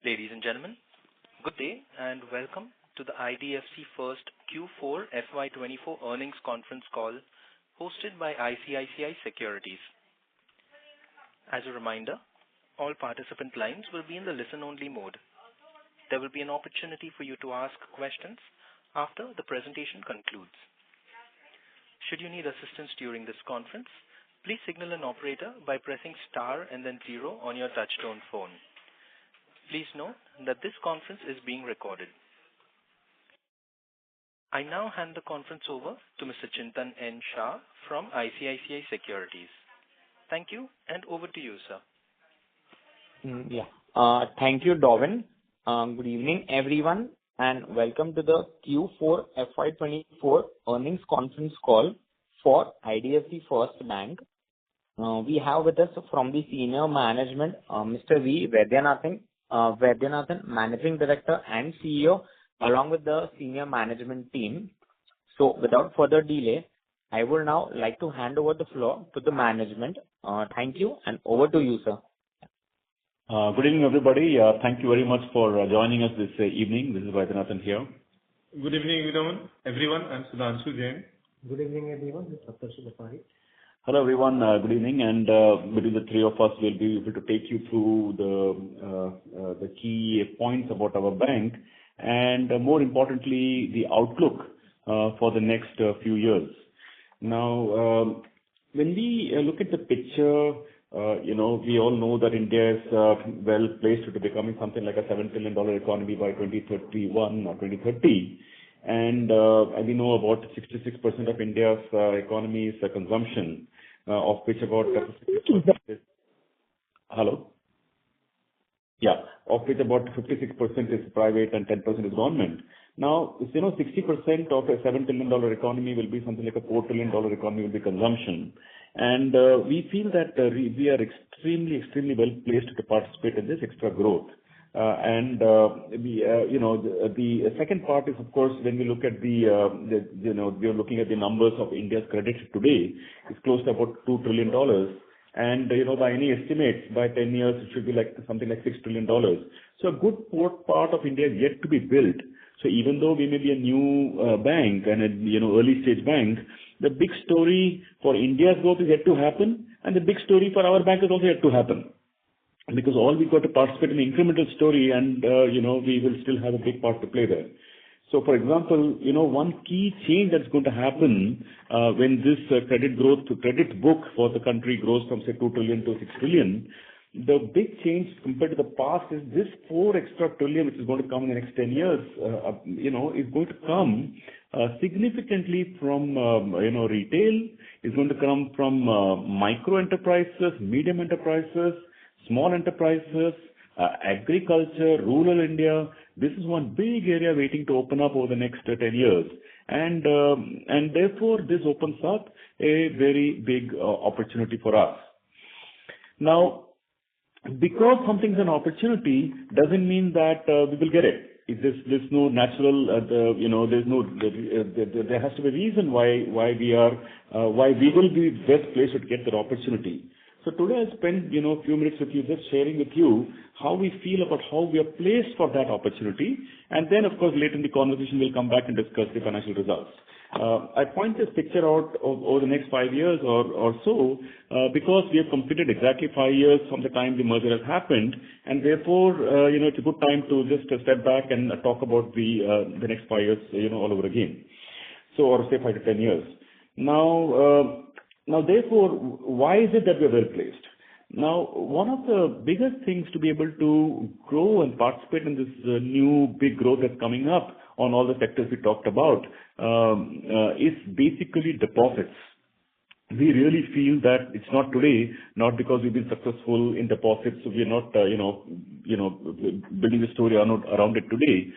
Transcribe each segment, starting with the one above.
Ladies and gentlemen, good day and welcome to the IDFC First Q4 FY24 earnings conference call hosted by ICICI Securities. As a reminder, all participant lines will be in the listen-only mode. There will be an opportunity for you to ask questions after the presentation concludes. Should you need assistance during this conference, please signal an operator by pressing star and then 0 on your touchtone phone. Please note that this conference is being recorded. I now hand the conference over to Mr. Chintan N. Shah from ICICI Securities. Thank you, and over to you, sir. Thank you, Darwin. Good evening, everyone, and welcome to the Q4 FY24 earnings conference call for IDFC First Bank. We have with us from the senior management, Mr. V. Vaidyanathan, Managing Director and CEO, along with the senior management team. So, without further delay, I would now like to hand over the floor to the management. Thank you, and over to you, sir. Good evening, everybody. Thank you very much for joining us this evening. This is Vaidyanathan here. Good evening, everyone. I'm Sudhanshu Jain. Good evening, everyone. This is Saptarshi Bapari. Hello, everyone. Good evening. And between the three of us, we'll be able to take you through the key points about our bank and more importantly, the outlook for the next few years. Now, when we look at the picture, we all know that India is well placed to becoming something like a $7 trillion economy by 2031 or 2030. And we know about 66% of India's economy is consumption, of which about 56% is of which about 56% is private and 10% is government. Now, 60% of a $7 trillion economy will be something like a $4 trillion economy will be consumption. And we feel that we are extremely well placed to participate in this extra growth. The second part is, of course, when we look at we are looking at the numbers of India's credit today, it's close to about $2 trillion. And, by any estimates, by 10 years, it should be like something like $6 trillion. So a good part of India is yet to be built. So even though we may be a new bank and early stage bank, the big story for India's growth is yet to happen, and the big story for our bank is also yet to happen. Because all we got to participate in the incremental story, and we will still have a big part to play there. So, for example, one key change that's going to happen when this credit book for the country grows from say 2 trillion to 6 trillion, the big change compared to the past is this 4 extra trillion, which is going to come in the next 10 years, is going to come significantly from retail, is going to come from micro enterprises, medium enterprises, small enterprises, agriculture, rural India. This is one big area waiting to open up over the next 10 years. And therefore, this opens up a very big opportunity for us. There has to be a reason why we will be best placed to get that opportunity. So today I'll spend, a few minutes with you, just sharing with you how we feel about how we are placed for that opportunity. And then, of course, later in the conversation, we'll come back and discuss the financial results. I point this picture out over the next 5 years or so, because we have completed exactly 5 years from the time the merger has happened. And therefore, it's a good time to just step back and talk about the next 5 years, all over again. So, or say 5 to 10 years. Now, therefore, why is it that we are well placed? Now, one of the biggest things to be able to grow and participate in this new big growth that's coming up on all the sectors we talked about is basically deposits. We really feel that it's not today, not because we've been successful in deposits, so we're not, building the story around it today.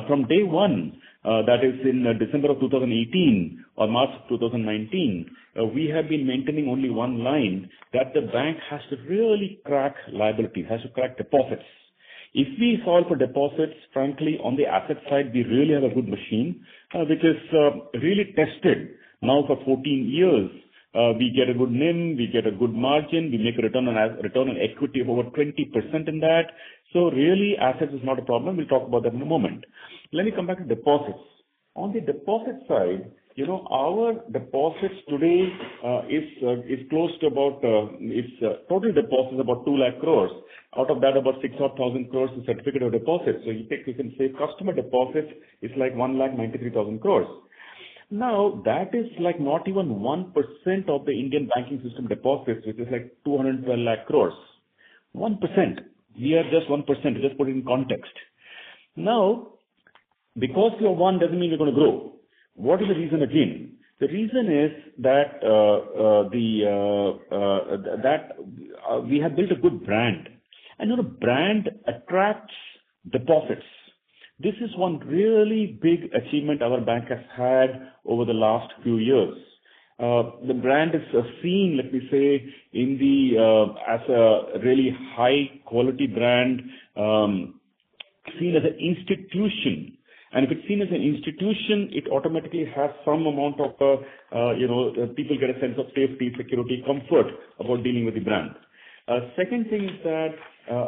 From day one, that is in December of 2018 or March of 2019, we have been maintaining only one line that the bank has to really crack liabilities, has to crack deposits. If we solve for deposits, frankly, on the asset side, we really have a good machine, which is really tested now for 14 years We get a good NIM, we get a good margin, we make a return on equity of over 20% in that. So really, assets is not a problem. We'll talk about that in a moment. Let me come back to deposits. On the deposit side, our deposits today is close to about total deposits about 2 lakh crores. Out of that, about 6,000 crores is certificate of deposit. So you can say customer deposits is like 1,93,000 crores. Now that is like not even 1% of the Indian banking system deposits, which is like 212 lakh crores. 1%. We are just 1%. Just put it in context. Now, because you're one doesn't mean you're going to grow. What is the reason again? The reason is that we have built a good brand, and brand attracts deposits. This is one really big achievement our bank has had over the last few years. The brand is seen, let me say, in as a really high quality brand, seen as an institution. And if it's seen as an institution, it automatically has some amount of, people get a sense of safety, security, comfort about dealing with the brand. Second thing is that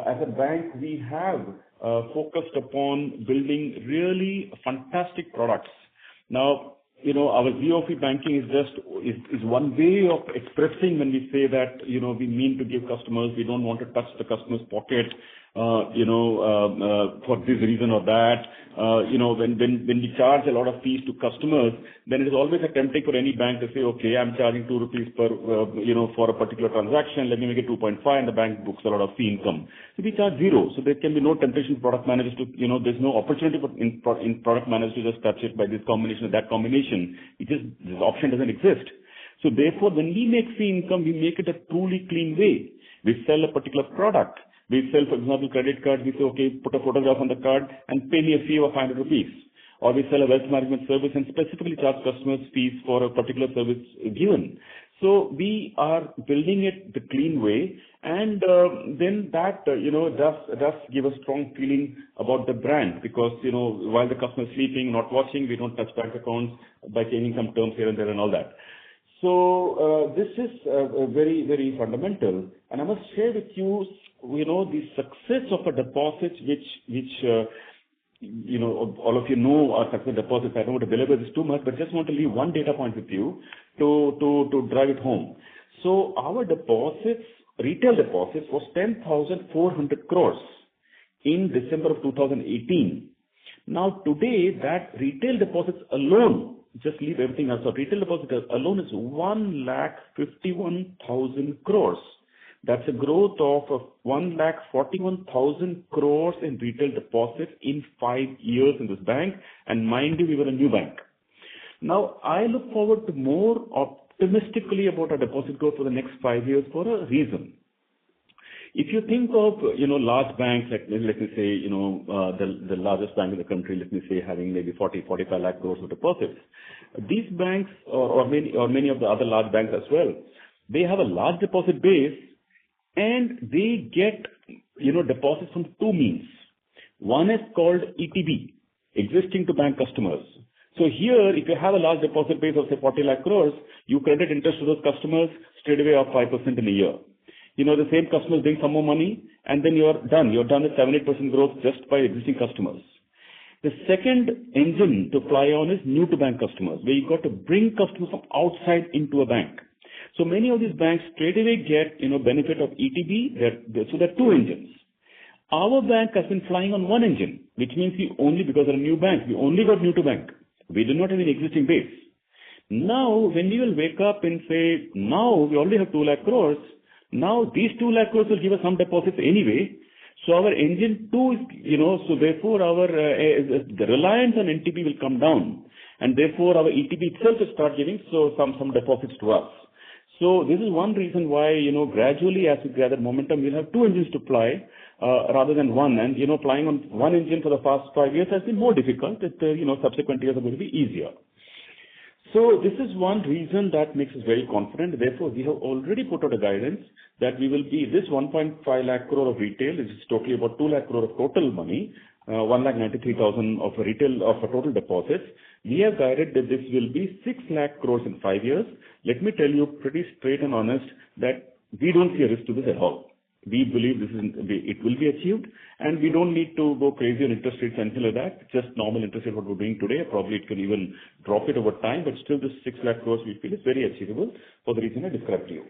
as a bank, we have focused upon building really fantastic products. Now, our ZOF banking is one way of expressing when we say that, we mean to give customers, we don't want to touch the customer's pocket, for this reason or that. When we charge a lot of fees to customers, then it is always tempting for any bank to say, okay, I'm charging 2 rupees per, for a particular transaction, let me make it 2.5, and the bank books a lot of fee income. So we charge 0. So there can be no temptation for product managers to, there's no opportunity for in product managers to just touch it by this combination or that combination. This option doesn't exist. So therefore, when we make fee income, we make it a truly clean way. We sell a particular product. We sell, for example, credit cards. We say, okay, put a photograph on the card and pay me a fee of 500 rupees. Or we sell a wealth management service and specifically charge customers fees for a particular service given. So we are building it the clean way, and then that does give a strong feeling about the brand, because while the customer is sleeping, not watching, we don't touch bank accounts by changing some terms here and there and all that. So this is very, very fundamental, and I must share with you, the success of a deposit, which all of you know are success deposits. I don't want to belabor this too much, but just want to leave one data point with you to drive it home. So our deposits, retail deposits, was 10,400 crores in December of 2018. Now today, that retail deposits alone, just leave everything else out, retail deposits alone is 1,51,000 crores. That's a growth of 1,41,000 crores in retail deposits in 5 years in this bank. And mind you, we were a new bank. Now, I look forward to more optimistically about our deposit growth for the next 5 years for a reason. If you think of, large banks, like let me say, the largest bank in the country, let me say, having maybe 40-45 lakh crores of deposits. These banks, or many of the other large banks as well, they have a large deposit base, and they get, deposits from two means. One is called ETB, existing to bank customers. So here, if you have a large deposit base of say 40 lakh crores, you credit interest to those customers straight away of 5% in a year. The same customers bring some more money, and then you're done. You're done with 7-8% growth just by existing customers. The second engine to fly on is new to bank customers, where you've got to bring customers from outside into a bank. So many of these banks straight away get, benefit of ETB. So there are two engines. Our bank has been flying on one engine, which means because we're a new bank, we only got new to bank. We do not have an existing base. Now, when we will wake up and say, now we already have 2 lakh crores, now these 2 lakh crores will give us some deposits anyway. So our engine 2 is, so therefore our the reliance on NTB will come down, and therefore our ETB itself will start giving some deposits to us. So this is one reason why, gradually as we gather momentum, we'll have two engines to fly rather than one. And, flying on one engine for the past 5 years has been more difficult. Subsequent years are going to be easier. So this is one reason that makes us very confident. Therefore, we have already put out a guidance that we will be this 1.5 lakh crore of retail, which is totally about 2 lakh crore of total money, 1,93,000 of retail of total deposits. We have guided that this will be 6 lakh crores in 5 years. Let me tell you pretty straight and honest that we don't see a risk to this at all. We believe it will be achieved, and we don't need to go crazy on interest rates and anything like that. Just normal interest rate what we're doing today. Probably it can even drop it over time, but still this 6 lakh crores we feel is very achievable for the reason I described to you.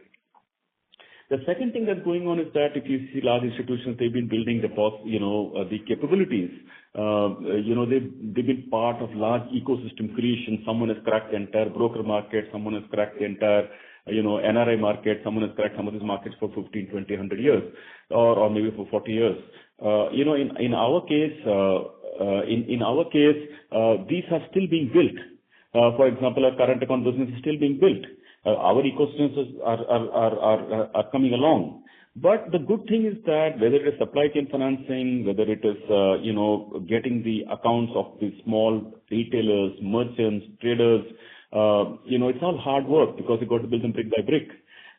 The second thing that's going on is that if you see large institutions, they've been building the capabilities. They've been part of large ecosystem creation. Someone has cracked the entire broker market. Someone has cracked the entire NRI market. Someone has cracked some of these markets for 15, 20, 100 years, or maybe for 40 years. In our case, these are still being built. For example, our current account business is still being built. Our ecosystems are coming along. But the good thing is that whether it is supply chain financing, whether it is getting the accounts of the small retailers, merchants, traders, it's all hard work because you got to build them brick by brick.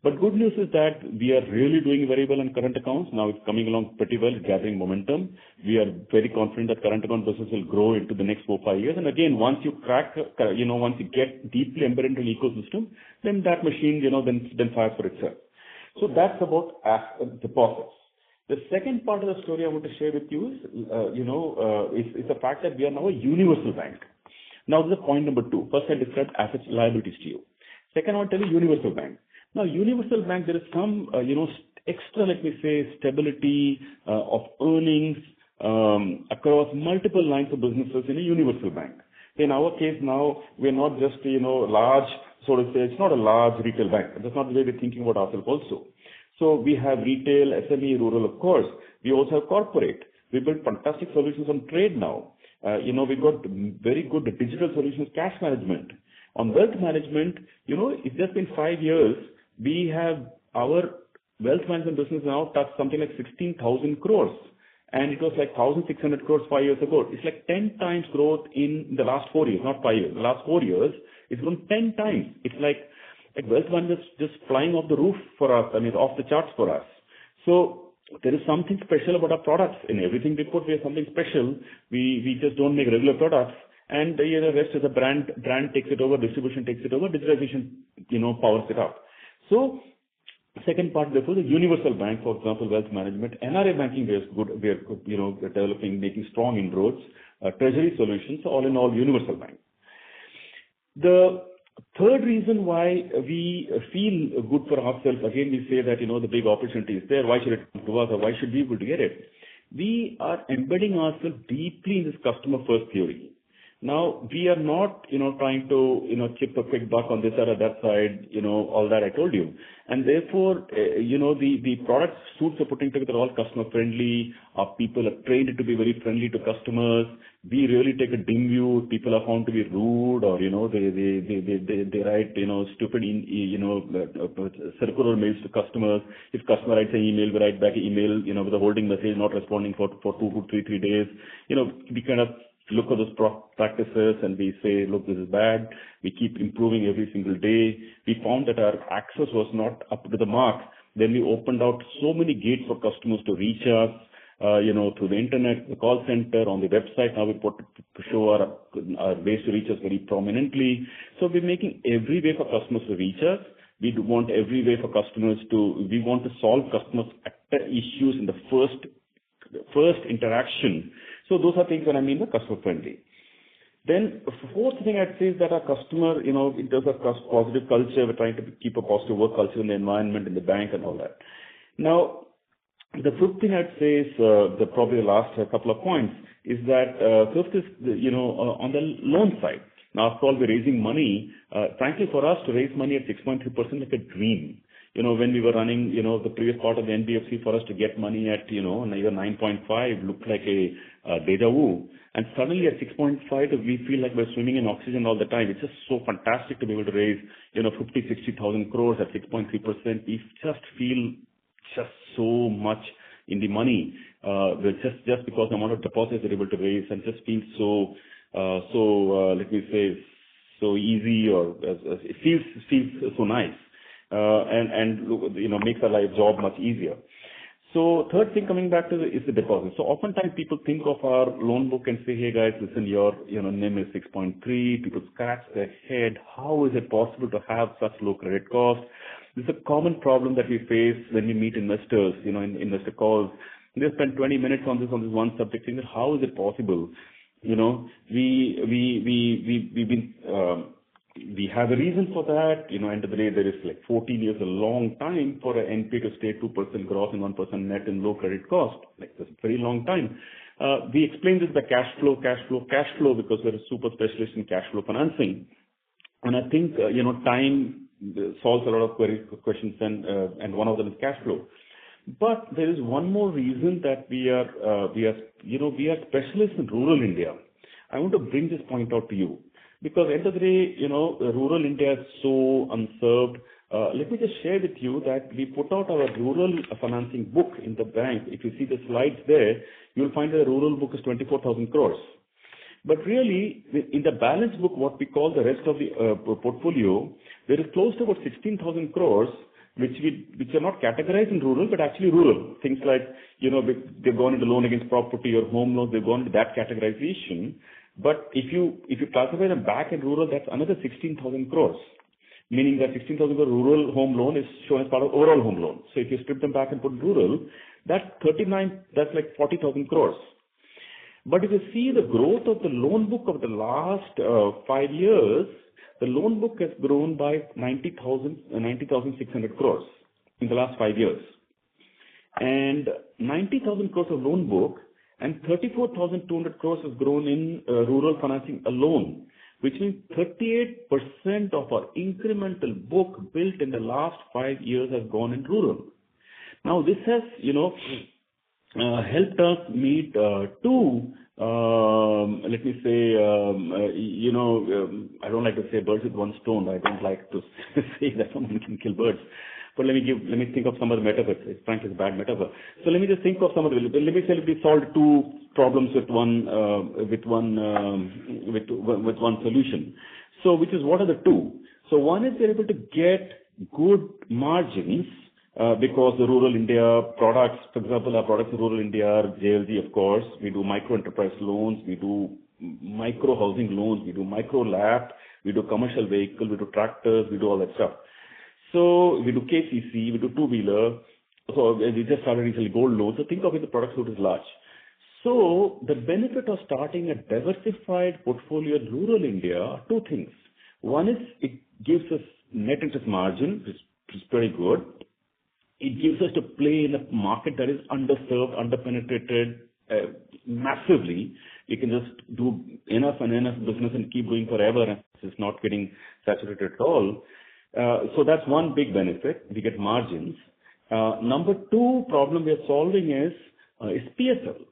But good news is that we are really doing very well on current accounts. Now it's coming along pretty well, gathering momentum. We are very confident that current account business will grow into the next 4-5 years. And again, once you crack, once you get deeply embedded into an ecosystem, then that machine, then fires for itself. So that's about deposits. The second part of the story I want to share with you is the fact that we are now a universal bank. Now this is point number 2. First I described assets, liabilities to you. Second, I want to tell you universal bank. Now, universal bank, there is some, extra, let me say, stability of earnings across multiple lines of businesses in a universal bank. In our case now, we're not just, large, so to say, it's not a large retail bank. That's not the way we're thinking about ourselves also. So we have retail, SME, rural, of course. We also have corporate. We built fantastic solutions on trade now. We've got very good digital solutions, cash management. On wealth management, it's just been 5 years. We have our wealth management business now touched something like 16,000 crores. And it was like 1,600 crores 5 years ago. It's like 10 times growth in the last 4 years, not 5 years. The last 4 years, it's grown 10 times. It's like wealth management is just flying off the roof for us. Off the charts for us. So there is something special about our products. In everything we put, we have something special. We just don't make regular products. And the rest is a brand takes it over, distribution takes it over, digitalization, powers it up. So second part, therefore, the universal bank, for example, wealth management, NRI banking, we are developing, making strong inroads, treasury solutions, all in all, universal bank. The third reason why we feel good for ourselves, again, we say that, the big opportunity is there. Why should it come to us, or why should we be able to get it? We are embedding ourselves deeply in this customer first theory. Now, we are not, trying to, chip a quick buck on this or that side, all that I told you. And therefore, the product suits are putting together all customer friendly. Our people are trained to be very friendly to customers. We really take a dim view. People are found to be rude or, they write, stupid, circular mails to customers. If customer writes an email, we write back an email, with a holding message, not responding for 2 to 3 days. We kind of look at those practices and we say, look, this is bad. We keep improving every single day. We found that our access was not up to the mark. Then we opened out so many gates for customers to reach us, through the internet, the call center, on the website. Now we show our ways to reach us very prominently. So we're making every way for customers to reach us. We want every way for customers we want to solve customers' issues in the first interaction. So those are things that I mean the customer friendly. Then fourth thing I'd say is that our customer, in terms of positive culture, we're trying to keep a positive work culture in the environment, in the bank and all that. Now, the fifth thing I'd say is probably the last couple of points is that fifth is, on the loan side. Now, after all, we're raising money. Frankly, for us to raise money at 6.3% like a dream. When we were running, the previous part of the NBFC, for us to get money at, either 9.5 looked like a deja vu. And suddenly at 6.5, we feel like we're swimming in oxygen all the time. It's just so fantastic to be able to raise, 50, 60,000 crores at 6.3%. We just feel just so much in the money, just because the amount of deposits we're able to raise and just feel let me say, so easy, or it feels so nice, and makes our life job much easier. So third thing coming back to is the deposit. So oftentimes people think of our loan book and say, hey guys, listen, your NIM is 6.3. People scratch their head. How is it possible to have such low credit cost? This is a common problem that we face when we meet investors, in investor calls. They spend 20 minutes on this one subject, saying that how is it possible? We have a reason for that. End of the day, there is like 14 years, a long time for an NP to stay 2% gross and 1% net in low credit cost. Like that's a very long time. We explain this by cash flow, because we're a super specialist in cash flow financing. And I think, time solves a lot of questions, and one of them is cash flow. But there is one more reason that we are specialists in rural India. I want to bring this point out to you. Because end of the day, rural India is so unserved. Let me just share with you that we put out our rural financing book in the bank. If you see the slides there, you'll find that the rural book is 24,000 crores. But really, in the balance book, what we call the rest of the portfolio, there is close to about 16,000 crores, which are not categorized in rural, but actually rural. Things like, they've gone into loan against property or home loans, they've gone into that categorization. But if you classify them back in rural, that's another 16,000 crores, meaning that 16,000 crore rural home loan is shown as part of overall home loan. So if you strip them back and put rural, that's like 40,000 crores. But if you see the growth of the loan book of the last 5 years, the loan book has grown by 90,600 crores in the last 5 years. And 90,000 crores of loan book and 34,200 crores has grown in rural financing alone, which means 38% of our incremental book built in the last 5 years has gone in rural. Now this has, helped us meet two, let me say, I don't like to say birds with one stone. I don't like to say that someone can kill birds. But let me think of some of the metaphors. Frankly, it's a bad metaphor. So let me just think of some of the. Let me say we solved two problems with one solution. So which is, what are the two? So one is we're able to get good margins because the rural India products, for example, our products in rural India are JLG, of course. We do micro enterprise loans. We do micro housing loans. We do micro LAP. We do commercial vehicle. We do tractors. We do all that stuff. So we do KCC, we do two-wheeler. So we just started recently gold loans. So think of it, the product suite is large. So the benefit of starting a diversified portfolio in rural India are two things. One is it gives us net interest margin, which is pretty good. It gives us to play in a market that is underserved, underpenetrated massively. We can just do enough and enough business and keep going forever, and it's not getting saturated at all. So that's one big benefit. We get margins. Number two problem we are solving is PSL.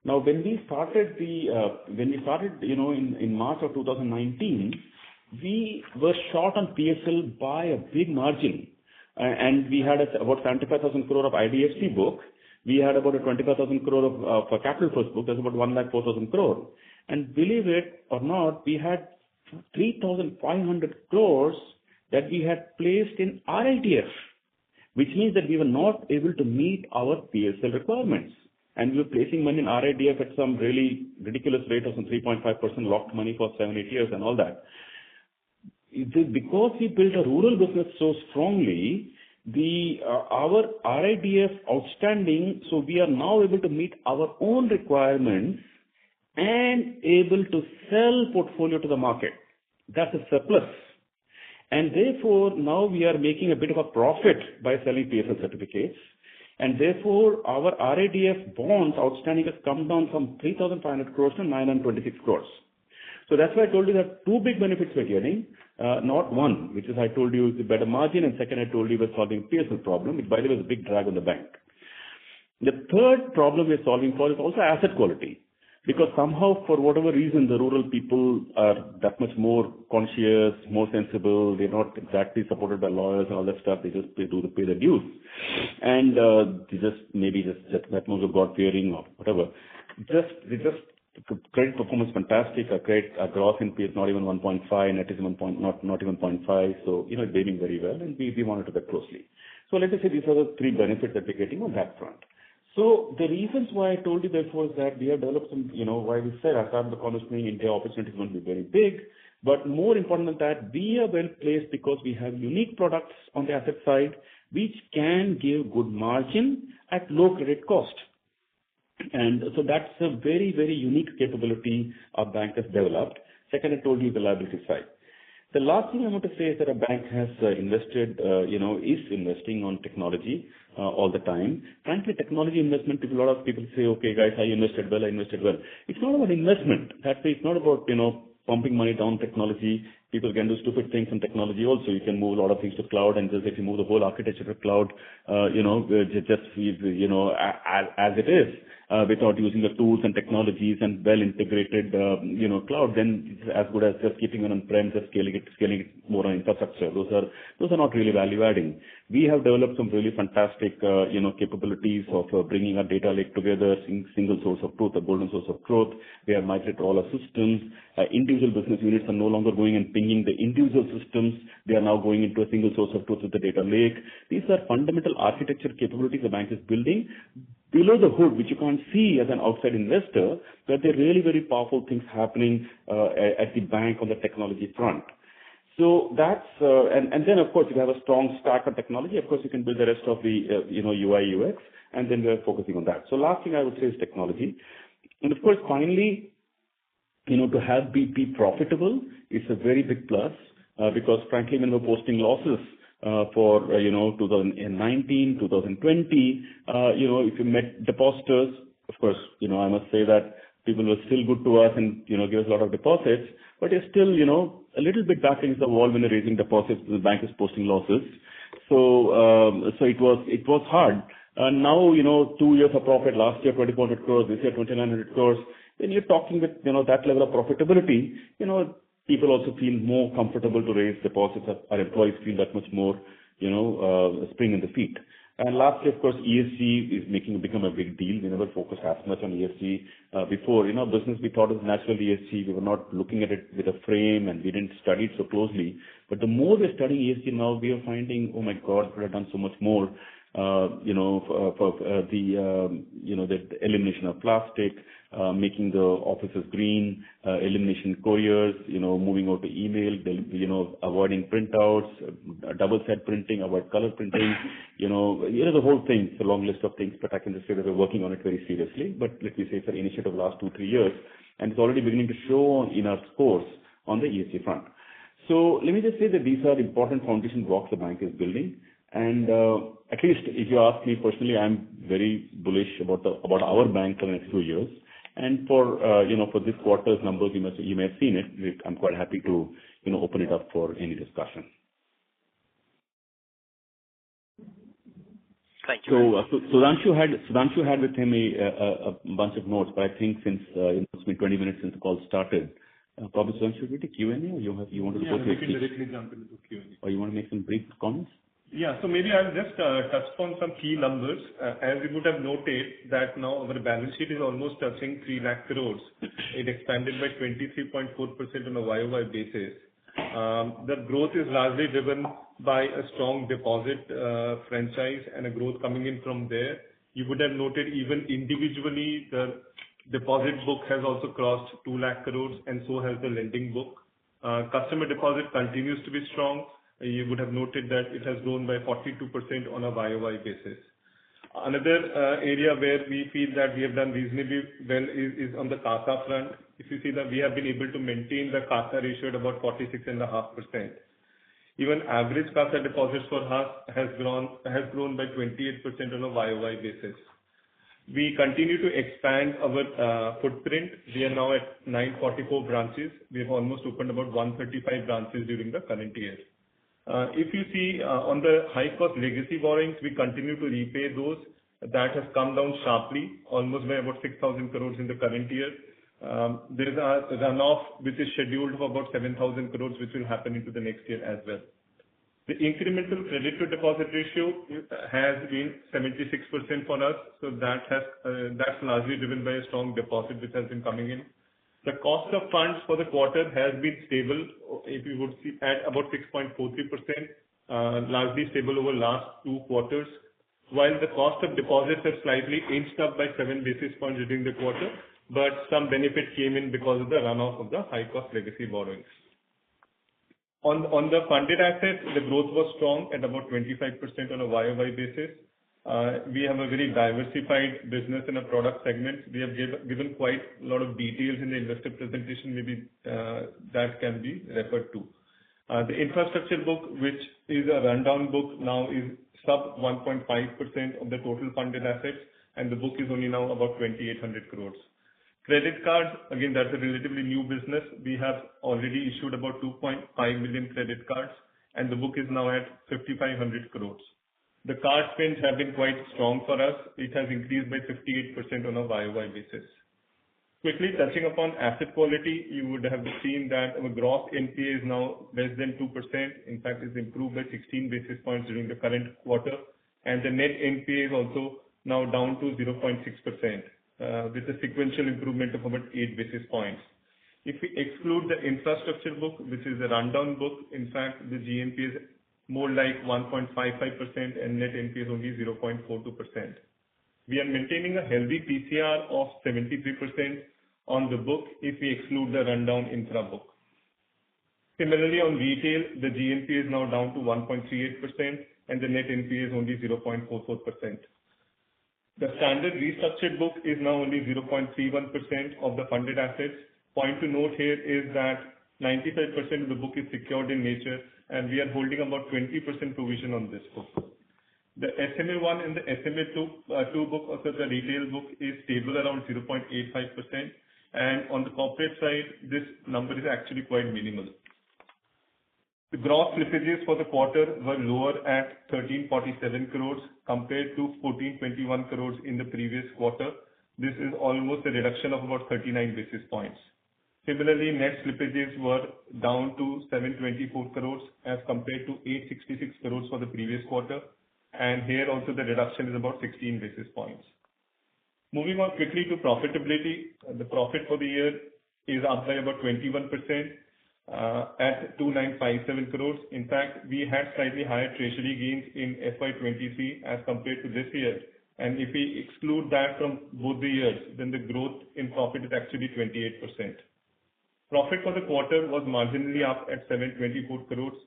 Now, when we started, in March of 2019, we were short on PSL by a big margin, and we had about 75,000 crore of IDFC book. We had about a 25,000 crore of Capital First book. That's about 1,04,000 crore. And believe it or not, we had 3,500 crores that we had placed in RIDF, which means that we were not able to meet our PSL requirements. And we were placing money in RIDF at some really ridiculous rate of some 3.5% locked money for 7-8 years and all that. Because we built a rural business so strongly, our RIDF outstanding, so we are now able to meet our own requirements and able to sell portfolio to the market. That's a surplus. And therefore, now we are making a bit of a profit by selling PSL certificates. And therefore, our RIDF bonds outstanding has come down from 3,500 crores to 926 crores. So that's why I told you that two big benefits we're getting, not one, which is I told you is the better margin, and second I told you we're solving PSL problem, which by the way is a big drag on the bank. The third problem we're solving for is also asset quality. Because somehow, for whatever reason, the rural people are that much more conscious, more sensible. They're not exactly supported by lawyers and all that stuff. They just pay the dues. And they just that much of God-fearing or whatever. They just credit performance fantastic. Our gross NPA is not even 1.5, net is not even 0.5. So, it's behaving very well, and we monitor that closely. So let us say these are the three benefits that we're getting on that front. So the reasons why I told you therefore is that we have developed some, why we said I started the conversation, India opportunity is going to be very big. But more important than that, we are well placed because we have unique products on the asset side which can give good margin at low credit cost. And so that's a very, very unique capability our bank has developed. Second, I told you the liability side. The last thing I want to say is that a bank has invested, is investing on technology all the time. Frankly, technology investment, a lot of people say, okay, guys, I invested well. It's not about investment. It's not about, pumping money down technology. People can do stupid things in technology also. You can move a lot of things to cloud, and just if you move the whole architecture to cloud, as it is, without using the tools and technologies and well integrated, cloud, then it's as good as just keeping it on-prem, just scaling it more on infrastructure. Those are not really value adding. We have developed some really fantastic, capabilities of bringing our data lake together, single source of truth, a golden source of truth. We have migrated all our systems. Individual business units are no longer going and pinging the individual systems. They are now going into a single source of truth with the data lake. These are fundamental architecture capabilities the bank is building below the hood, which you can't see as an outside investor, but they're really very powerful things happening at the bank on the technology front. So that's, and then of course, if you have a strong stack of technology, of course, you can build the rest of the, UI, UX, and then we're focusing on that. So last thing I would say is technology. And of course, finally, to have be profitable is a very big plus, because frankly, when we're posting losses, for 2019, 2020, if you met depositors, of course, I must say that people were still good to us and give us a lot of deposits, but you're still a little bit back against the wall when you're raising deposits. The bank is posting losses, so it was hard. Now 2 years of profit. Last year 2,400 crores, this year 2,900 crores. When you're talking with that level of profitability, people also feel more comfortable to raise deposits. Our employees feel that much more, spring in the feet. And lastly, of course, ESG is become a big deal. We never focused as much on ESG before. In our business, we thought it was natural ESG. We were not looking at it with a frame, and we didn't study it so closely. But the more we're studying ESG now, we are finding, oh my God, we could have done so much more. For the elimination of plastic, making the offices green, elimination couriers, moving out to email, avoiding printouts, double-sided printing, avoid color printing, the whole thing. It's a long list of things, but I can just say that we're working on it very seriously. But let me say it's an initiative of the last 2-3 years, and it's already beginning to show in our scores on the ESG front. So let me just say that these are important foundation blocks the bank is building. And at least if you ask me personally, I'm very bullish about our bank for the next 2 years. And for this quarter's numbers, you may have seen it. I'm quite happy to open it up for any discussion. Thank you. So Sudhanshu had with him a bunch of notes, but I think since it's been 20 minutes since the call started, probably Sudhanshu, should we take Q&A, or you want to go to we can directly jump into the Q&A. Or you want to make some brief comments? Yeah, so maybe I'll just touch upon some key numbers. As you would have noted that now our balance sheet is almost touching 3 lakh crores. It expanded by 23.4% on a YOY basis. The growth is largely driven by a strong deposit franchise and a growth coming in from there. You would have noted even individually the deposit book has also crossed 2 lakh crores, and so has the lending book. Customer deposit continues to be strong. You would have noted that it has grown by 42% on a YOY basis. Another area where we feel that we have done reasonably well is on the CASA front. If you see that we have been able to maintain the CASA ratio at about 46.5%. Even average CASA deposits for us has grown by 28% on a YOY basis. We continue to expand our footprint. We are now at 944 branches. We have almost opened about 135 branches during the current year. If you see on the high-cost legacy borrowings, we continue to repay those. That has come down sharply, almost by about 6,000 crores in the current year. There is a runoff which is scheduled for about 7,000 crores, which will happen into the next year as well. The incremental credit to deposit ratio has been 76% for us, so that's largely driven by a strong deposit which has been coming in. The cost of funds for the quarter has been stable, if you would see, at about 6.43%, largely stable over last 2 quarters, while the cost of deposits has slightly inched up by 7 basis points during the quarter, but some benefit came in because of the runoff of the high-cost legacy borrowings. On the funded assets, the growth was strong at about 25% on a YOY basis. We have a very diversified business in a product segment. We have given quite a lot of details in the investor presentation, maybe that can be referred to. The infrastructure book, which is a rundown book, now is sub 1.5% of the total funded assets, and the book is only now about 2,800 crores. Credit cards, again, that's a relatively new business. We have already issued about 2.5 million credit cards, and the book is now at 5,500 crores. The card spends have been quite strong for us. It has increased by 58% on a YOY basis. Quickly touching upon asset quality, you would have seen that our gross NPA is now less than 2%. In fact, it's improved by 16 basis points during the current quarter, and the net NPA is also now down to 0.6%, with a sequential improvement of about 8 basis points. If we exclude the infrastructure book, which is a rundown book, in fact, the GNPA is more like 1.55% and net NPA is only 0.42%. We are maintaining a healthy PCR of 73% on the book if we exclude the rundown infra book. Similarly, on retail, the GNPA is now down to 1.38% and the net NPA is only 0.44%. The standard restructured book is now only 0.31% of the funded assets. Point to note here is that 95% of the book is secured in nature, and we are holding about 20% provision on this book. The SMA1 and the SMA2 book, also the retail book, is stable around 0.85%, and on the corporate side, this number is actually quite minimal. The gross slippages for the quarter were lower at 1347 crores compared to 1421 crores in the previous quarter. This is almost a reduction of about 39 basis points. Similarly, net slippages were down to 724 crores as compared to 866 crores for the previous quarter, and here also the reduction is about 16 basis points. Moving on quickly to profitability, the profit for the year is up by about 21%. At 2957 crores. In fact, we had slightly higher treasury gains in FY23 as compared to this year. And if we exclude that from both the years, then the growth in profit is actually 28%. Profit for the quarter was marginally up at 724 crores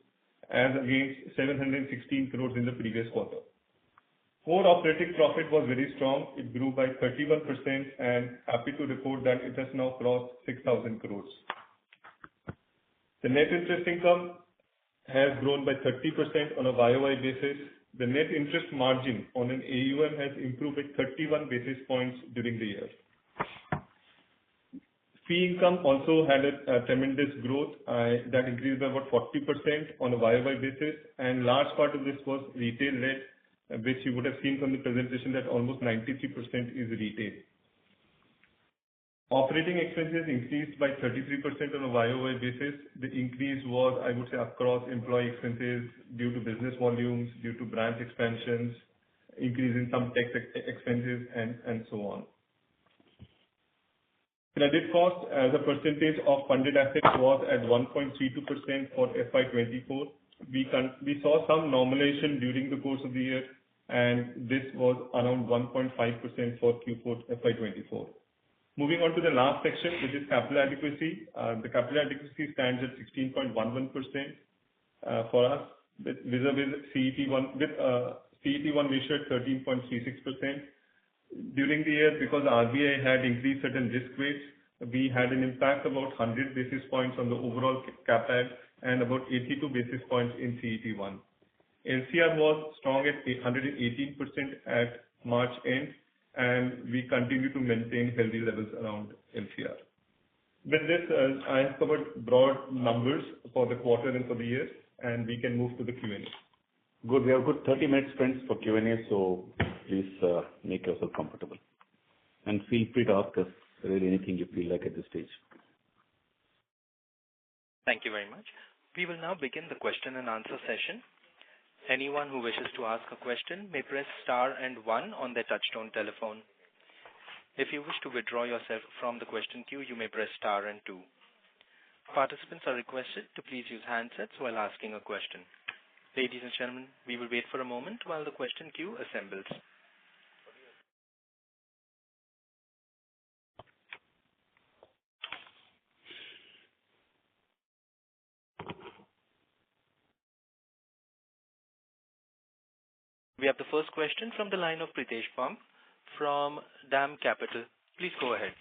as against 716 crores in the previous quarter. Core operating profit was very strong. It grew by 31% and happy to report that it has now crossed 6,000 crores. The net interest income has grown by 30% on a YOY basis. The net interest margin on an AUM has improved by 31 basis points during the year. Fee income also had a tremendous growth that increased by about 40% on a YOY basis, and large part of this was retail-led, which you would have seen from the presentation that almost 93% is retail. Operating expenses increased by 33% on a YOY basis. The increase was, I would say, across employee expenses due to business volumes, due to branch expansions, increase in some tax expenses, and so on. Credit cost as a percentage of funded assets was at 1.32% for FY24. We saw some normalization during the course of the year, and this was around 1.5% for Q4 FY24. Moving on to the last section, which is capital adequacy. The capital adequacy stands at 16.11% for us, vis-a-vis CET1, with CET1 ratio at 13.36%. During the year, because RBI had increased certain risk weights, we had an impact about 100 basis points on the overall capital and about 82 basis points in CET1. LCR was strong at 118% at March end, and we continue to maintain healthy levels around LCR. With this, I have covered broad numbers for the quarter and for the year, and we can move to the Q&A. Good. We have good 30 minutes, friends, for Q&A, so please make yourself comfortable. And feel free to ask us really anything you feel like at this stage. Thank you very much. We will now begin the question and answer session. Anyone who wishes to ask a question may press star and one on their touchtone telephone. If you wish to withdraw yourself from the question queue, you may press star and two. Participants are requested to please use handsets while asking a question. Ladies and gentlemen, we will wait for a moment while the question queue assembles. We have the first question from the line of Pritesh Pump from DAM Capital. Please go ahead.